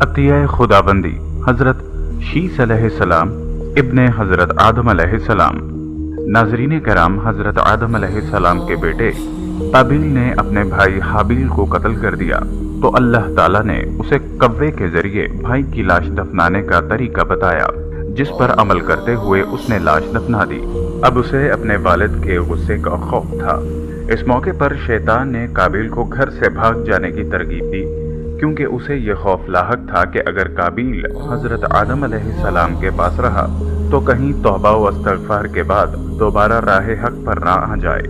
अतिया खुदाबंदी हजरत शीस अलैहिस्सलाम इब्ने हजरत आदम अलैहिस्सलाम। नाजरीन कराम, हजरत आदम अलैहिस्सलाम के बेटे काबिल ने अपने भाई हाबिल को कत्ल कर दिया तो अल्लाह ताला ने उसे कव्वे के जरिए भाई की लाश दफनाने का तरीका बताया, जिस पर अमल करते हुए उसने लाश दफना दी। अब उसे अपने वालिद के गुस्से का खौफ था। इस मौके पर शैतान ने काबिल को घर से भाग जाने की तरगीब दी, क्योंकि उसे ये खौफ लाहक था कि अगर काबिल हजरत आदम अलैहिस्सलाम के पास रहा तो कहीं तौबा व इस्तग़फ़ार के बाद दोबारा राह हक पर ना आ जाए।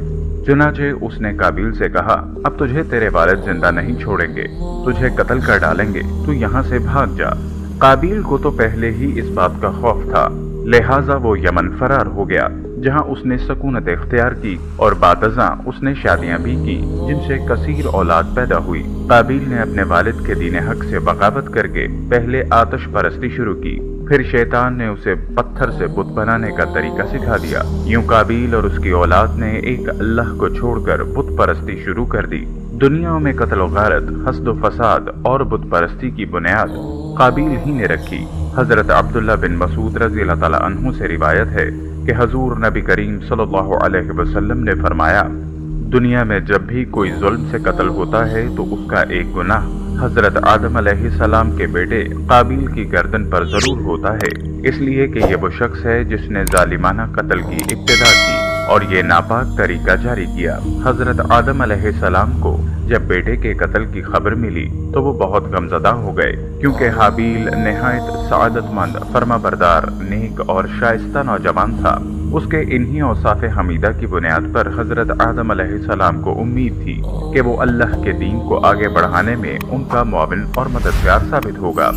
चुनाचे उसने काबिल से कहा, अब तुझे तेरे वालिद जिंदा नहीं छोड़ेंगे, तुझे कत्ल कर डालेंगे, तू यहाँ से भाग जा। काबिल को तो पहले ही इस बात का खौफ था, लिहाजा वो यमन फरार हो गया, जहाँ उसने सकूनत इख्तियार की और बातज़ां उसने शादियां भी की, जिनसे कसीर औलाद पैदा हुई। काबिल ने अपने वालिद के दीन हक से बगावत करके पहले आतिश परस्ती शुरू की, फिर शैतान ने उसे पत्थर से बुत बनाने का तरीका सिखा दिया। यूं काबिल और उसकी औलाद ने एक अल्लाह को छोड़कर बुत परस्ती शुरू कर दी। दुनिया में कत्ल गारत, हस्द व फसाद और बुत परस्ती की बुनियाद काबिल ही ने रखी। हजरत अब्दुल्ला बिन मसूद रज़ी अल्लाह तआला अन्हु से रिवायत है कि हजूर नबी करीम सल्लल्लाहु अलैहि वसल्लम ने फरमाया, दुनिया में जब भी कोई जुल्म से कत्ल होता है तो उसका एक गुनाह हजरत आदम अलैहिस्सलाम के बेटे काबिल की गर्दन पर जरूर होता है, इसलिए कि ये वो शख्स है जिसने जालिमाना कत्ल की इब्तिदा की और ये नापाक तरीका जारी किया। हजरत आदम अलैहिस्सलाम को जब बेटे के कत्ल की खबर मिली तो वो बहुत गमज़दा हो गए, क्योंकि हाबिल निहायत सआदतमंद, फरमाबरदार, नेक और शाइस्ता नौजवान था। उसके इन्हीं औसाफ़े हमीदा की बुनियाद पर हजरत आदम अलैहिस्सलाम को उम्मीद थी कि वो अल्लाह के दीन को आगे बढ़ाने में उनका मुआविन और मददगार साबित होगा।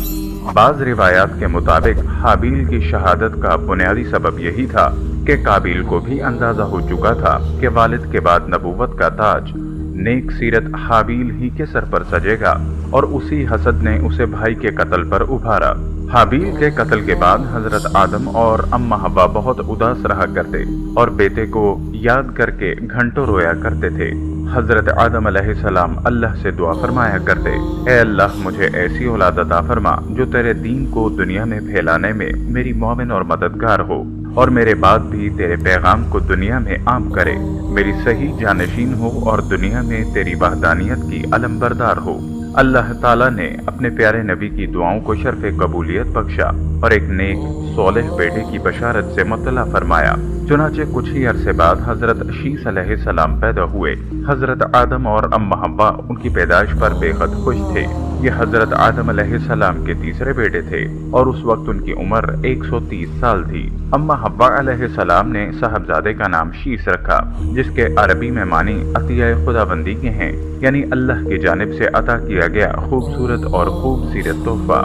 बाज़ रिवायात के मुताबिक हाबिल की शहादत का बुनियादी सबब यही था कि काबिल को भी अंदाजा हो चुका था कि वालिद के बाद नबूवत का ताज नेक सीरत हाबिल ही के सर पर सजेगा, और उसी हसद ने उसे भाई के कत्ल पर उभारा। हाबिल के कत्ल के बाद हजरत आदम और अम्मा हव्वा बहुत उदास रहा करते और बेटे को याद करके घंटों रोया करते थे। हजरत आदम अलैहिस्सलाम अल्लाह से दुआ फरमाया करते, ए अल्लाह, मुझे ऐसी औलाद अता फरमा जो तेरे दीन को दुनिया में फैलाने में मेरी मोमिन और मददगार हो, और मेरे बाद भी तेरे पैगाम को दुनिया में आम करे, मेरी सही जानशीन हो और दुनिया में तेरी वहदानियत की अलमबरदार हो। अल्लाह ताला ने अपने प्यारे नबी की दुआओं को शर्फ कबूलियत बख्शा और एक नेक सोलेह बेटे की बशारत से मुत्तला फरमाया। चुनाचे कुछ ही अरसे बाद हजरत शीस अलैहिस्सलाम पैदा हुए। हजरत आदम और अम्मा हव्वा उनकी पैदाइश पर बेहद खुश थे। ये हजरत आदम अलैहिस्सलाम के तीसरे बेटे थे और उस वक्त उनकी उम्र 130 साल थी। अम्मा हव्वा अलैहिस्सलाम ने साहबजादे का नाम शीस रखा, जिसके अरबी में मानी अतिया खुदाबंदी के हैं, यानी अल्लाह की जानिब से अता किया गया खूबसूरत और खूबसीरत तोहफा।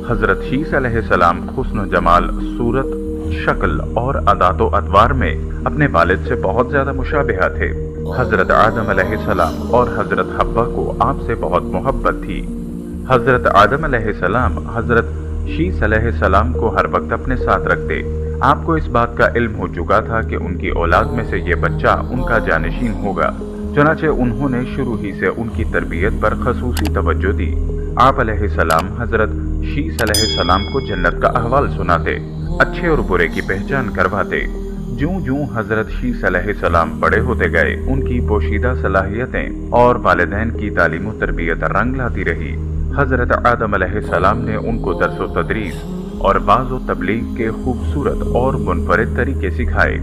हजरत शीस अलैहिस्सलाम हुस्न जमाल, सूरत, शक्ल और अदातो अदवार में अपने वालिद से बहुत ज्यादा मुशाबिहा थे। हजरत आदम अलैहिस्सलाम और हजरत हव्वा को आपसे बहुत मोहब्बत थी। हजरत आदम अलैहिस्सलाम हजरत शीस अलैहिस्सलाम को हर वक्त अपने साथ रखते। आपको इस बात का इल्म हो चुका था कि उनकी औलाद में से ये बच्चा उनका जानशीन होगा, चुनाचे उन्होंने शुरू ही से उनकी तरबियत पर खसूसी तवज्जो दी। आप अलैहिस्सलाम हजरत शीस अलैहिस्सलाम को जन्नत का अहवाल सुनाते, अच्छे और बुरे की पहचान करवाते। जूं जूं हजरत शीस अलैहिस्सलाम बड़े होते गए, उनकी पोशीदा सलाहियतें और वालिदैन की तालीम और तरबियत रंग लाती रही। हजरत आदम अलैहिस्सलाम ने उनको दर्स व तदरीस और वाज़ व तबलीग के खूबसूरत और मुनफरिद तरीके सिखाए।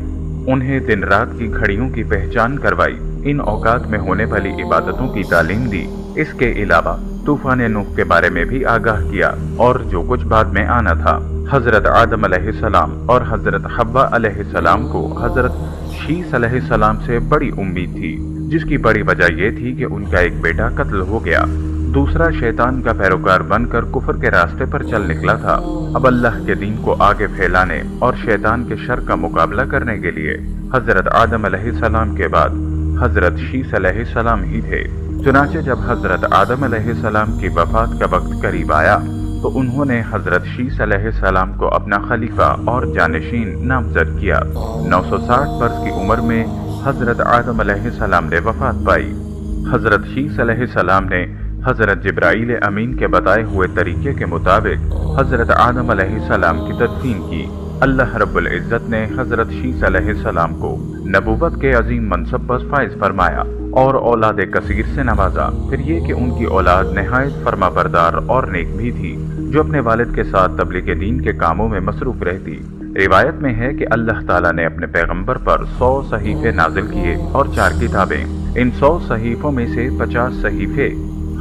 उन्हें दिन रात की घड़ियों की पहचान करवाई, इन औकात में होने वाली इबादतों की तालीम दी। इसके अलावा तूफान नूह के बारे में भी आगाह किया और जो कुछ बाद में आना था। हजरत आदम अलैहिस्सलाम और हजरत हव्वा अलैहिस्सलाम को हजरत शीस अलैहिस्सलाम से बड़ी उम्मीद थी, जिसकी बड़ी वजह यह थी कि उनका एक बेटा कत्ल हो गया, दूसरा शैतान का पैरोकार बनकर कुफर के रास्ते पर चल निकला था। अब अल्लाह के दीन को आगे फैलाने और शैतान के शर का मुकाबला करने के लिए हजरत आदम अलैहिस्सलाम के बाद हजरत शीस अलैहिस्सलाम ही थे। चुनाचे जब हजरत आदम अलैहिस्सलाम की वफात का वक्त करीब आया तो उन्होंने हजरत शीस अलैहिस्सलाम को अपना खलीफा और जानशीन नामजद किया। 960 वर्ष की उम्र में हजरत आदम अलैहिस्सलाम ने वफात पाई। हजरत शीस अलैहिस्सलाम ने حضرت جبرائیل امین کے بتائے ہوئے طریقے کے مطابق حضرت آدم علیہ السلام کی تدفین کی۔ اللہ رب العزت نے حضرت شیس علیہ السلام کو نبوت کے عظیم منصب پر فائز فرمایا اور اولاد کثیر سے نوازا۔ پھر یہ کہ ان کی اولاد نہایت فرما بردار اور نیک بھی تھی، جو اپنے والد کے ساتھ تبلیغ دین کے کاموں میں مصروف رہتی۔ روایت میں ہے کہ اللہ تعالیٰ نے اپنے پیغمبر پر 100 صحیفے نازل کیے اور 4 کتابیں۔ ان 100 صحیفوں میں سے 50 صحیفے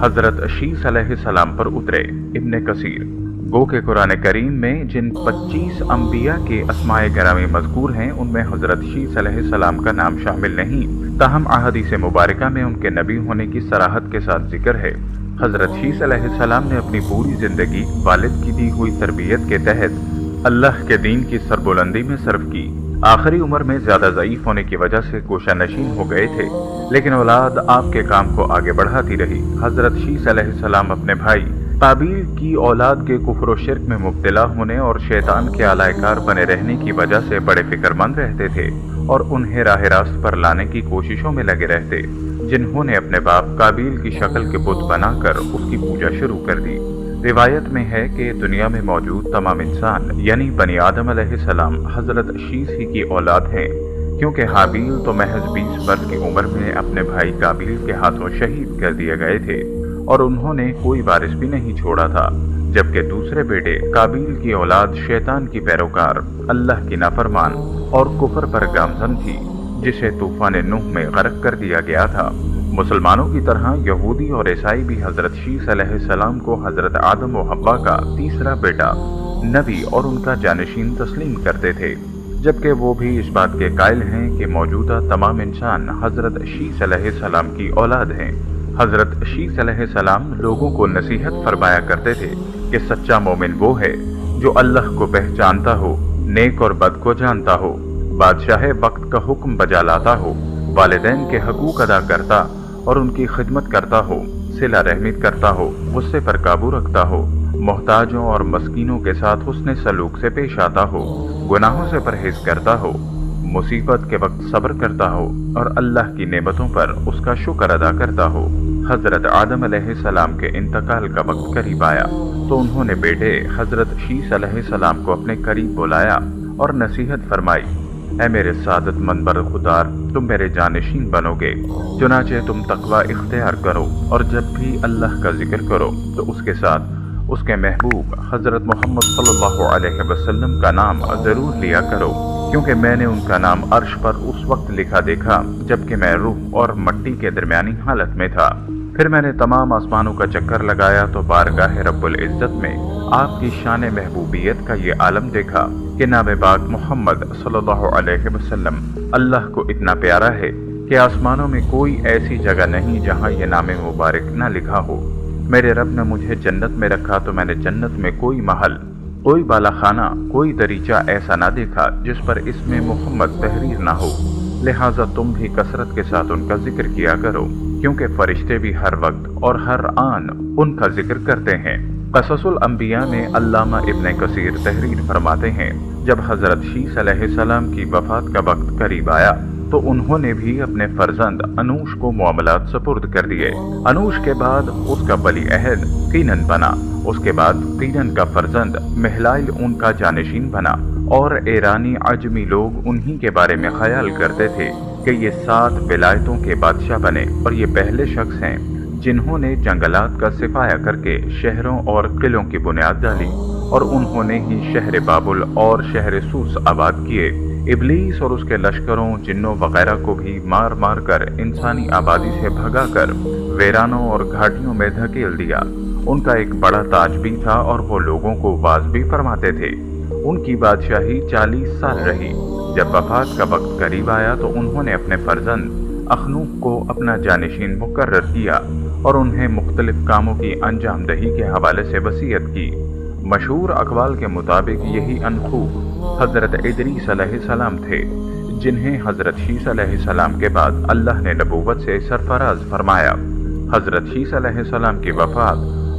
حضرت شیس علیہ السلام پر اترے۔ ابن کثیر: گو کہ قرآن کریم میں جن 25 انبیاء کے اسماء گرامی مذکور ہیں ان میں حضرت شیس علیہ السلام کا نام شامل نہیں، تاہم احادیث مبارکہ میں ان کے نبی ہونے کی صراحت کے ساتھ ذکر ہے۔ حضرت شیس علیہ السلام نے اپنی پوری زندگی والد کی دی ہوئی تربیت کے تحت اللہ کے دین کی سربلندی میں صرف کی۔ آخری عمر میں زیادہ ضعیف ہونے کی وجہ سے گوشہ نشین ہو گئے تھے، لیکن اولاد آپ کے کام کو آگے بڑھاتی رہی۔ حضرت شیس علیہ السلام اپنے بھائی قابیل کی اولاد کے کفر و شرک میں مبتلا ہونے اور شیطان کے آلائے کار بنے رہنے کی وجہ سے بڑے فکر مند رہتے تھے اور انہیں راہ راست پر لانے کی کوششوں میں لگے رہتے، جنہوں نے اپنے باپ قابیل کی شکل کے بت بنا کر اس کی پوجا شروع کر دی۔ روایت میں ہے کہ دنیا میں موجود تمام انسان یعنی بنی آدم علیہ السلام حضرت شیس ہی کی اولاد ہیں، کیونکہ حابیل تو محض 20 برس کی عمر میں اپنے بھائی قابیل کے ہاتھوں شہید کر دیے گئے تھے اور انہوں نے کوئی وارث بھی نہیں چھوڑا تھا، جبکہ دوسرے بیٹے قابیل کی اولاد شیطان کی پیروکار، اللہ کی نافرمان اور کفر پر گامزن تھی، جسے طوفان نوح میں غرق کر دیا گیا تھا۔ مسلمانوں کی طرح یہودی اور عیسائی بھی حضرت شیس علیہ السلام کو حضرت آدم و حوا کا تیسرا بیٹا، نبی اور ان کا جانشین تسلیم کرتے تھے، جبکہ وہ بھی اس بات کے قائل ہیں کہ موجودہ تمام انسان حضرت شیس علیہ السلام کی اولاد ہیں۔ حضرت شیس علیہ السلام لوگوں کو نصیحت فرمایا کرتے تھے کہ سچا مومن وہ ہے جو اللہ کو پہچانتا ہو، نیک اور بد کو جانتا ہو، بادشاہ وقت کا حکم بجا لاتا ہو، والدین کے حقوق ادا کرتا اور ان کی خدمت کرتا ہو، صلہ رحمی کرتا ہو، غصے پر قابو رکھتا ہو، محتاجوں اور مسکینوں کے ساتھ حسن سلوک سے پیش آتا ہو، گناہوں سے پرہیز کرتا ہو، مصیبت کے وقت صبر کرتا ہو اور اللہ کی نعمتوں پر اس کا شکر ادا کرتا ہو۔ حضرت آدم علیہ السلام کے انتقال کا وقت قریب آیا تو انہوں نے بیٹے حضرت شیس علیہ السلام کو اپنے قریب بلایا اور نصیحت فرمائی، اے میرے سعادت مند برخودار، تم میرے جانشین بنو گے، چنانچہ تم تقوی اختیار کرو اور جب بھی اللہ کا ذکر کرو تو اس کے ساتھ اس کے محبوب حضرت محمد صلی اللہ علیہ وسلم کا نام ضرور لیا کرو، کیونکہ میں نے ان کا نام عرش پر اس وقت لکھا دیکھا جبکہ میں روح اور مٹی کے درمیانی حالت میں تھا۔ پھر میں نے تمام آسمانوں کا چکر لگایا تو بارگاہ رب العزت میں آپ کی شان محبوبیت کا یہ عالم دیکھا کہ نام پاک محمد صلی اللہ علیہ وسلم اللہ کو اتنا پیارا ہے کہ آسمانوں میں کوئی ایسی جگہ نہیں جہاں یہ نام مبارک نہ لکھا ہو۔ میرے رب نے مجھے جنت میں رکھا تو میں نے جنت میں کوئی محل، کوئی بالا خانہ، کوئی دریچہ ایسا نہ دیکھا جس پر اس میں محمد تحریر نہ ہو، لہٰذا تم بھی کثرت کے ساتھ ان کا ذکر کیا کرو، کیونکہ فرشتے بھی ہر وقت اور ہر آن ان کا ذکر کرتے ہیں۔ قصص الانبیاء میں علامہ ابن کثیر تحریر فرماتے ہیں، جب حضرت شیس علیہ السلام کی وفات کا وقت قریب آیا تو انہوں نے بھی اپنے فرزند انوش کو معاملات سپرد کر دیے۔ انوش کے بعد اس کا ولی عہد قینن بنا، اس کے بعد قینن کا فرزند مہلائل ان کا جانشین بنا، اور ایرانی عجمی لوگ انہی کے بارے میں خیال کرتے تھے کہ یہ 7 ولایتوں کے بادشاہ بنے، اور یہ پہلے شخص ہیں جنہوں نے جنگلات کا صفایا کر کے شہروں اور قلعوں کی بنیاد ڈالی، اور انہوں نے ہی شہر بابل اور شہر سوس آباد کیے۔ ابلیس اور اس کے لشکروں، جنوں وغیرہ کو بھی مار مار کر انسانی آبادی سے بھگا کر ویرانوں اور گھاٹیوں میں دھکیل دیا۔ ان کا ایک بڑا تاج بھی تھا اور وہ لوگوں کو واعظ بھی فرماتے تھے۔ ان کی بادشاہی 40 سال رہی۔ جب وفات کا وقت قریب آیا تو انہوں نے اپنے فرزند اخنوخ کو اپنا جانشین مقرر کیا اور انہیں مختلف کاموں کی انجام دہی کے حوالے سے وصیت کی۔ مشہور اقوال کے مطابق یہی انخوخ حضرت ادریس علیہ السلام تھے، جنہیں حضرت شیس علیہ السلام کے بعد اللہ نے نبوت سے سرفراز فرمایا۔ حضرت شیس علیہ السلام کی وفات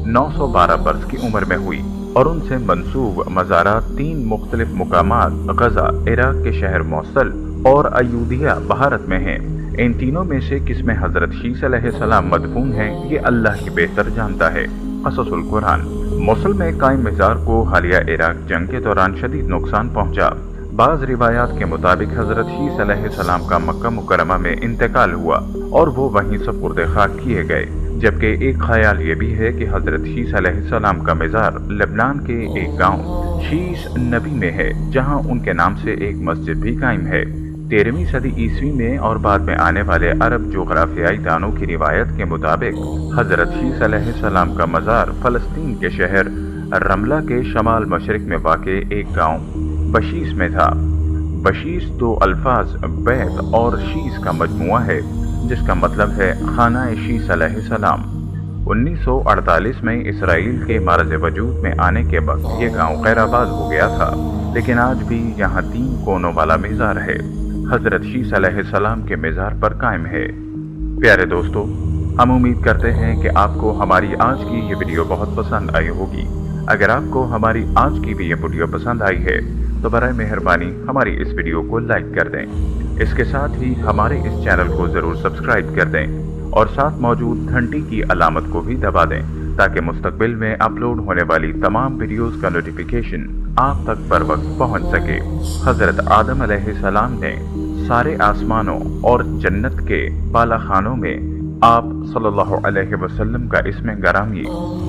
912 برس کی عمر میں ہوئی اور ان سے منسوب مزارات 3 مختلف مقامات غزہ، عراق کے شہر موصل اور ایودھیا بھارت میں ہیں۔ इन तीनों में से किस में हजरत शीस अलैहिस्सलाम मदफून हैं ये अल्लाह ही बेहतर जानता है। क़ससुल कुरान। मोसुल में कायम मज़ार को हालिया इराक जंग के दौरान शदीद नुकसान पहुंचा। बाज़ रिवायात के मुताबिक हजरत शीस अलैहिस्सलाम का मक्का मुकरमा में इंतकाल हुआ और वो वहीं सपुर्द खाक किए गए, जबकि एक ख्याल ये भी है कि हजरत शीस अलैहिस्सलाम का मज़ार लेबनान के एक गांव शीस नबी में है, जहां उनके नाम से एक मस्जिद भी कायम है। 13वीं सदी ईस्वी में और बाद में आने वाले अरब जोग्राफियाई दानों की रिवायत के मुताबिक हजरत शीस अलैहिस्सलाम का मज़ार फ़लस्तीन के शहर रमला के शमाल मशरिक में वाक़े एक गांव बशीस में था। बशीस दो अल्फाज बैत और शीस का मजमुआ है, जिसका मतलब है खाना शीस अलैहिस्सलाम। 1948 में इसराइल के मारज़ वजूद में आने के वक्त ये गांव खैराबाद हो गया था, लेकिन आज भी यहाँ 3 कोनों वाला मज़ार है, हजरत शीस अलैहिस्सलाम के मज़ार पर कायम है। प्यारे दोस्तों, हम उम्मीद करते हैं कि आपको हमारी आज की ये वीडियो बहुत पसंद आई होगी। अगर आपको हमारी आज की भी ये वीडियो पसंद आई है तो बराए मेहरबानी हमारी इस वीडियो को लाइक कर दें। इसके साथ ही हमारे इस चैनल को ज़रूर सब्सक्राइब कर दें और साथ मौजूद घंटी की अलामत को भी दबा दें, ताकि मुस्तकबिल में अपलोड होने वाली तमाम वीडियोस का नोटिफिकेशन आप तक बर वक्त पहुँच सके। हज़रत आदम अलैहिस्सलाम ने सारे आसमानों और जन्नत के बाला खानों में आप सल्लल्लाहु अलैहि वसल्लम का इसमें गरामी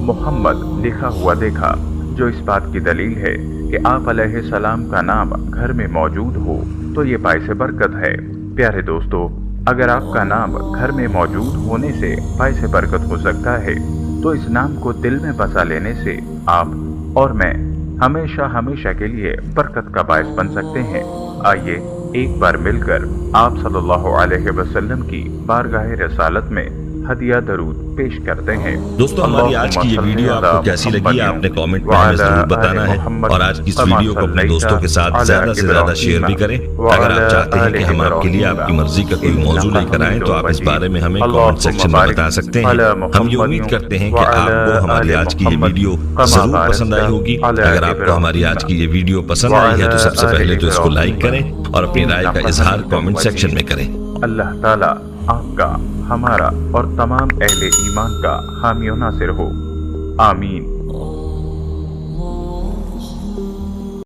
मोहम्मद लिखा हुआ देखा, जो इस बात की दलील है कि आप अलैहिस्सलाम का नाम घर में मौजूद हो तो ये बाइस बरकत है। प्यारे दोस्तों, अगर आपका नाम घर में मौजूद होने से बाइस बरकत हो सकता है, तो इस नाम को दिल में बसा लेने से आप और मैं हमेशा हमेशा के लिए बरकत का बाइस बन सकते हैं। आइए एक बार मिलकर आप सल्लल्लाहु अलैहि वसल्लम की बारगाह रसालत में हदिया दरूद पेश करते हैं। दोस्तों, हमारी आज की ये वीडियो आपको कैसी लगी आपने कमेंट में हमें जरूर बताना है, और आज की इस वीडियो को अपने दोस्तों के साथ ज्यादा से ज्यादा शेयर भी करें। अगर आप चाहते हैं कि हम आपके लिए आपकी मर्जी का कोई मौजू लेकर आएं तो आप इस बारे में हमें कमेंट सेक्शन में बता सकते हैं। हम ये उम्मीद करते हैं कि आपको हमारी आज की ये वीडियो जरूर पसंद आई होगी। अगर आपको हमारी आज की ये वीडियो पसंद आई है तो सबसे पहले तो इसको लाइक करें और अपनी राय का इजहार कमेंट सेक्शन में करें। अल्लाह ताला आपका, हमारा और तमाम अहले ईमान का हामी और नासिर हो। आमीन।